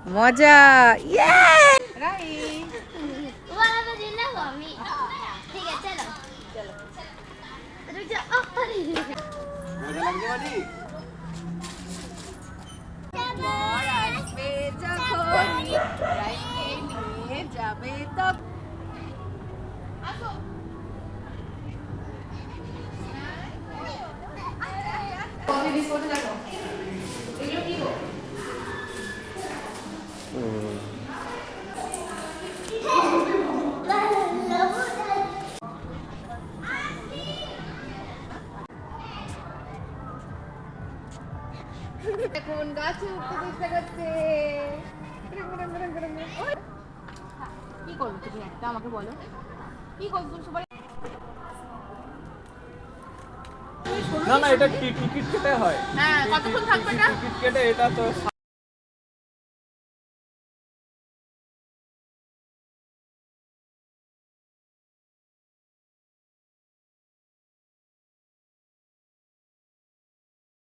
মজা ইয়ে যাবে তখন এখন গাছে উঠতে চেষ্টা করছে। কি করবো তুমি একটা আমাকে বলো, কি করবো তুমি সবাই? না না, এটা টিকিট কেটে হয়। হ্যাঁ, কতক্ষণ থাকবে এটা? টিকিট কেটে এটা তো